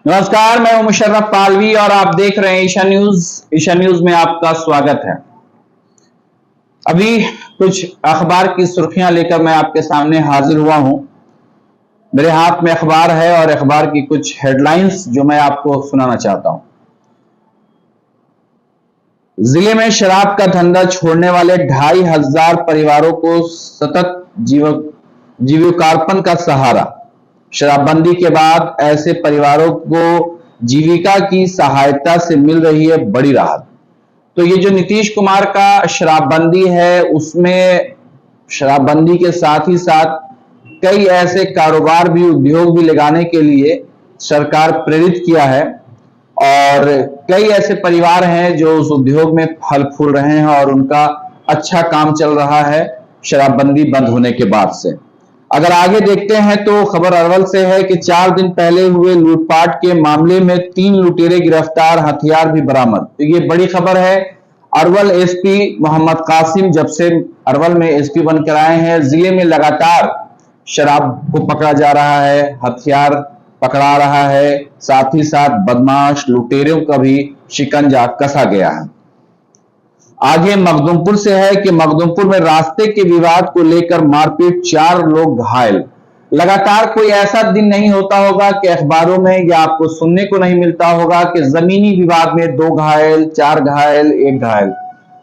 नमस्कार, मैं हूं मुशर्रफ पालवी और आप देख रहे हैं ईशा न्यूज। ईशा न्यूज में आपका स्वागत है। अभी कुछ अखबार की सुर्खियां लेकर मैं आपके सामने हाजिर हुआ हूं। मेरे हाथ में अखबार है और अखबार की कुछ हेडलाइंस जो मैं आपको सुनाना चाहता हूं। जिले में शराब का धंधा छोड़ने वाले 2500 परिवारों को सतत जीविकोपार्जन का सहारा। शराबबंदी के बाद ऐसे परिवारों को जीविका की सहायता से मिल रही है बड़ी राहत। तो ये जो नीतीश कुमार का शराबबंदी है, उसमें शराबबंदी के साथ ही साथ कई ऐसे कारोबार भी, उद्योग भी लगाने के लिए सरकार प्रेरित किया है और कई ऐसे परिवार हैं जो उस उद्योग में फल फूल रहे हैं और उनका अच्छा काम चल रहा है शराबबंदी बंद होने के बाद से। अगर आगे देखते हैं तो खबर अरवल से है कि 4 दिन पहले हुए लूटपाट के मामले में 3 लुटेरे गिरफ्तार, हथियार भी बरामद। तो ये बड़ी खबर है। अरवल एसपी मोहम्मद कासिम जब से अरवल में एसपी बनकर आए हैं, जिले में लगातार शराब को पकड़ा जा रहा है, हथियार पकड़ा रहा है, साथ ही साथ बदमाश लुटेरों का भी शिकंजा कसा गया है। आगे मखदूमपुर से है कि मखदूमपुर में रास्ते के विवाद को लेकर मारपीट, 4 लोग घायल। लगातार कोई ऐसा दिन नहीं होता होगा कि अखबारों में या आपको सुनने को नहीं मिलता होगा कि जमीनी विवाद में 2 घायल, 4 घायल, 1 घायल।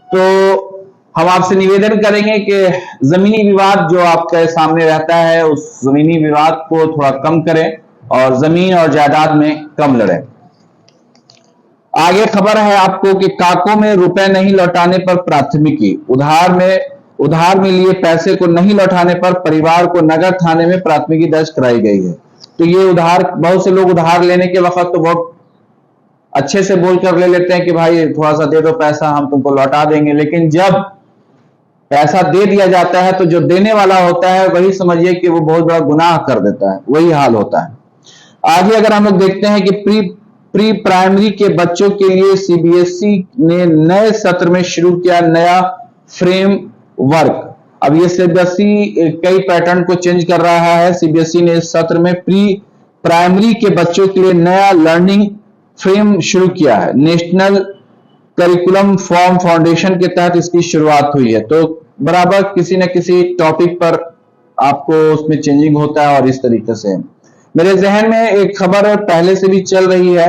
तो हम आपसे निवेदन करेंगे कि जमीनी विवाद जो आपके सामने रहता है, उस जमीनी विवाद को थोड़ा कम करें और जमीन और जायदाद में कम लड़ें। आगे खबर है आपको कि काको में रुपए नहीं लौटाने पर प्राथमिकी। उधार में लिए पैसे को नहीं लौटाने पर परिवार को नगर थाने में प्राथमिकी दर्ज कराई गई है। तो ये उधार, बहुत से लोग उधार लेने के वक्त तो बहुत अच्छे से बोलकर ले लेते हैं कि भाई थोड़ा सा दे दो पैसा, हम तुमको लौटा देंगे, लेकिन जब पैसा दे दिया जाता है तो जो देने वाला होता है वही समझिए कि वो बहुत बड़ा गुनाह कर देता है। वही हाल होता है। आगे अगर हम लोग देखते हैं कि प्री प्राइमरी के बच्चों के लिए सीबीएसई ने नए सत्र में शुरू किया नया फ्रेमवर्क। अब ये सीबीएसई कई पैटर्न को चेंज कर रहा है। सीबीएसई ने इस सत्र में प्री प्राइमरी के बच्चों के लिए नया लर्निंग फ्रेम शुरू किया है। नेशनल करिकुलम फॉर्म फाउंडेशन के तहत इसकी शुरुआत हुई है। तो बराबर किसी न किसी टॉपिक पर आपको उसमें चेंजिंग होता है और इस तरीके से मेरे जहन में एक खबर पहले से भी चल रही है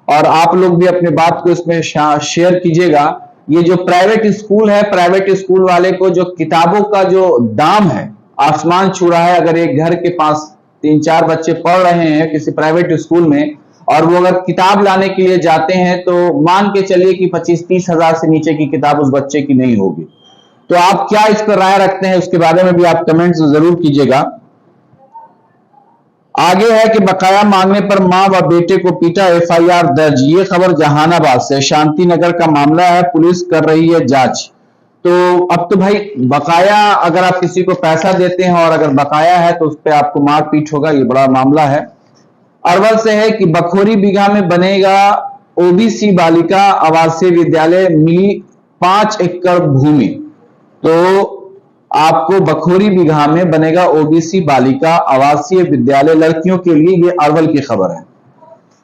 और आप लोग भी अपने बात को इसमें शेयर कीजिएगा। ये जो प्राइवेट स्कूल है, प्राइवेट स्कूल वाले को जो किताबों का जो दाम है आसमान छू रहा है। अगर एक घर के पास 3-4 बच्चे पढ़ रहे हैं किसी प्राइवेट स्कूल में और वो अगर किताब लाने के लिए जाते हैं तो मान के चलिए कि 25-30 हजार से नीचे की किताब उस बच्चे की नहीं होगी। तो आप क्या इस पर राय रखते हैं, उसके बारे में भी आप कमेंट्स जरूर कीजिएगा। आगे है कि बकाया मांगने पर मां व बेटे को पीटा, एफआईआर दर्ज। ये खबर जहानाबाद से, शांति नगर का मामला है, पुलिस कर रही है जांच। तो अब तो भाई बकाया, अगर आप किसी को पैसा देते हैं और अगर बकाया है तो उस पर आपको मारपीट होगा, ये बड़ा मामला है। अरवल से है कि बखोरी बीघा में बनेगा ओबीसी बालिका आवासीय विद्यालय, मिली 5 एकड़ भूमि। तो आपको बखोरी बीघा में बनेगा ओबीसी बालिका आवासीय विद्यालय लड़कियों के लिए, ये अरवल की खबर है।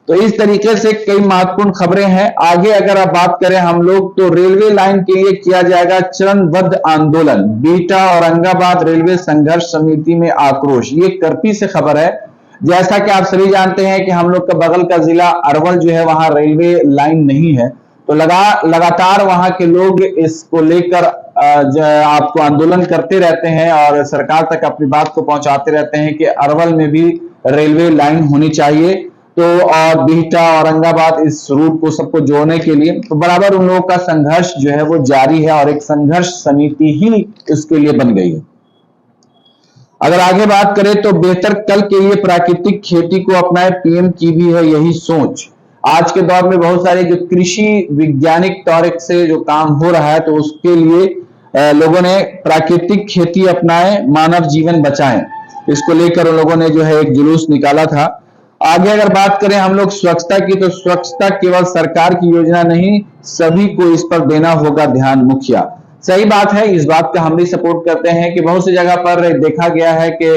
तो इस तरीके से कई महत्वपूर्ण खबरें हैं। आगे अगर आप बात करें हम लोग तो रेलवे लाइन के लिए किया जाएगा चरणबद्ध आंदोलन, बीटा औरंगाबाद रेलवे संघर्ष समिति में आक्रोश। ये करपी से खबर है। जैसा कि आप सभी जानते हैं कि हम लोग का बगल का जिला अरवल जो है, वहां रेलवे लाइन नहीं है, तो लगातार वहां के लोग इसको लेकर आपको आंदोलन करते रहते हैं और सरकार तक अपनी बात को पहुंचाते रहते हैं कि अरवल में भी रेलवे लाइन होनी चाहिए। तो और बिहटा औरंगाबाद इस रूट को सबको जोड़ने के लिए तो बराबर उन लोगों का संघर्ष जो है वो जारी है और एक संघर्ष समिति ही इसके लिए बन गई है। अगर आगे बात करें तो बेहतर कल के लिए प्राकृतिक खेती को अपनाए, पीएम की भी है यही सोच। आज के दौर में बहुत सारे जो कृषि वैज्ञानिक तौर से जो काम हो रहा है तो उसके लिए लोगों ने प्राकृतिक खेती अपनाए, मानव जीवन बचाएं, इसको लेकर उन लोगों ने जो है एक जुलूस निकाला था। आगे अगर बात करें हम लोग स्वच्छता की तो स्वच्छता केवल सरकार की योजना नहीं, सभी को इस पर देना होगा ध्यान, मुखिया। सही बात है, इस बात का हम भी सपोर्ट करते हैं कि बहुत सी जगह पर देखा गया है कि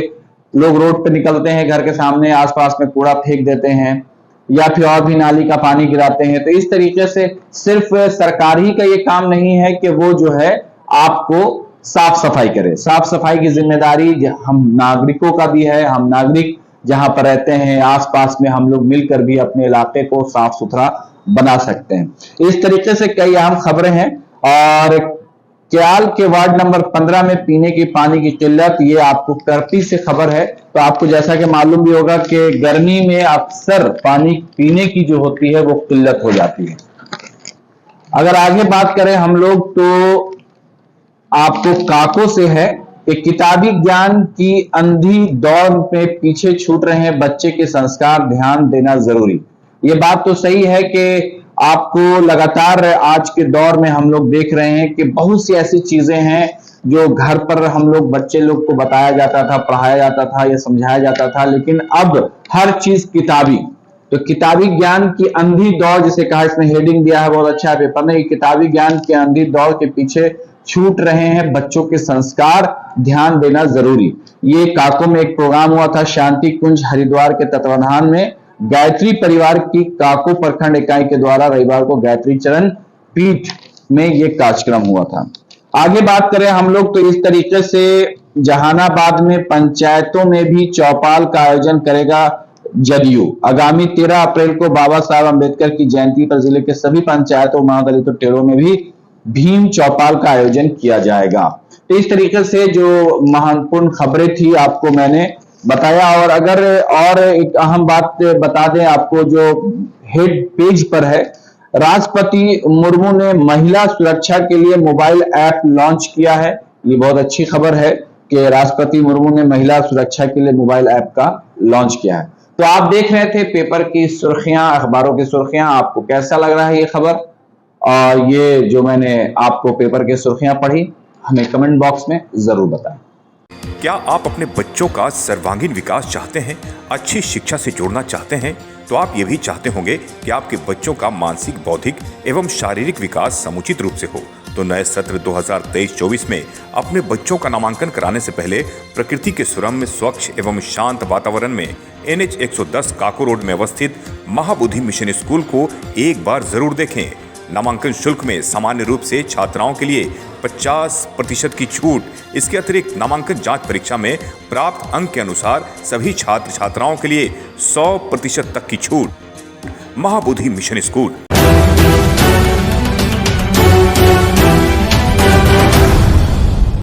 लोग रोड पर निकलते हैं, घर के सामने आसपास में कूड़ा फेंक देते हैं या फिर और भी नाली का पानी गिराते हैं। तो इस तरीके से सिर्फ सरकार ही का ये काम नहीं है कि वो जो है आपको साफ सफाई करे। साफ सफाई की जिम्मेदारी हम नागरिकों का भी है। हम नागरिक जहां पर रहते हैं आसपास में हम लोग मिलकर भी अपने इलाके को साफ सुथरा बना सकते हैं। इस तरीके से कई अहम खबरें हैं। और क्याल के वार्ड नंबर 15 में पीने की पानी की किल्लत, ये आपको करपी से खबर है। तो आपको जैसा कि मालूम भी होगा कि गर्मी में अक्सर पानी पीने की जो होती है वो किल्लत हो जाती है। अगर आगे बात करें हम लोग तो आपको काको से है कि किताबी ज्ञान की अंधी दौड़ में पीछे छूट रहे हैं बच्चे के संस्कार, ध्यान देना जरूरी। ये बात तो सही है कि आपको लगातार आज के दौर में हम लोग देख रहे हैं कि बहुत सी ऐसी चीजें हैं जो घर पर हम लोग बच्चे लोग को बताया जाता था, पढ़ाया जाता था या समझाया जाता था, लेकिन अब हर चीज किताबी। तो किताबी ज्ञान की अंधी दौड़ जिसे कहा, इसमें हेडिंग दिया है बहुत अच्छा है पेपर ने, किताबी ज्ञान की अंधी दौड़ के पीछे छूट रहे हैं बच्चों के संस्कार, ध्यान देना जरूरी। ये काको में एक प्रोग्राम हुआ था शांति कुंज हरिद्वार के तत्वाधान में गायत्री परिवार की काको प्रखंड इकाई के द्वारा रविवार को गायत्री चरण पीठ में ये कार्यक्रम हुआ था। आगे बात करें हम लोग तो इस तरीके से जहानाबाद में पंचायतों में भी चौपाल का आयोजन करेगा जदयू। आगामी 13 अप्रैल को बाबा साहब अंबेडकर की जयंती पर जिले के सभी पंचायतों, महादलितों, टेड़ों में भी भीम चौपाल का आयोजन किया जाएगा। तो इस तरीके से जो महत्वपूर्ण खबरें थी आपको मैंने बताया। और अगर और एक अहम बात बता दें आपको जो हेड पेज पर है, राष्ट्रपति मुर्मू ने महिला सुरक्षा के लिए मोबाइल ऐप लॉन्च किया है। ये बहुत अच्छी खबर है कि राष्ट्रपति मुर्मू ने महिला सुरक्षा के लिए मोबाइल ऐप का लॉन्च किया है। तो आप देख रहे थे पेपर की सुर्खियां, अखबारों की सुर्खियां। आपको कैसा लग रहा है ये खबर? और ये जो मैंने आपको पेपर की सुर्खियां पढ़ी, हमें कमेंट बॉक्स में जरूर बताएं। क्या आप अपने बच्चों का सर्वांगीण विकास चाहते हैं, अच्छी शिक्षा से जोड़ना चाहते हैं? तो आप ये भी चाहते होंगे कि आपके बच्चों का मानसिक, बौद्धिक एवं शारीरिक विकास समुचित रूप से हो। तो नए सत्र 2023-24 में अपने बच्चों का नामांकन कराने से पहले प्रकृति के सुरम्य, स्वच्छ एवं शांत वातावरण में NH 110 काको रोड में अवस्थित महाबोधि मिशन स्कूल को एक बार जरूर देखें। नामांकन शुल्क में सामान्य रूप से छात्राओं के लिए 50% की छूट। इसके अतिरिक्त नामांकन जांच परीक्षा में प्राप्त अंक के अनुसार सभी छात्र छात्राओं के लिए 100% तक की छूट। Mahabodhi mission school,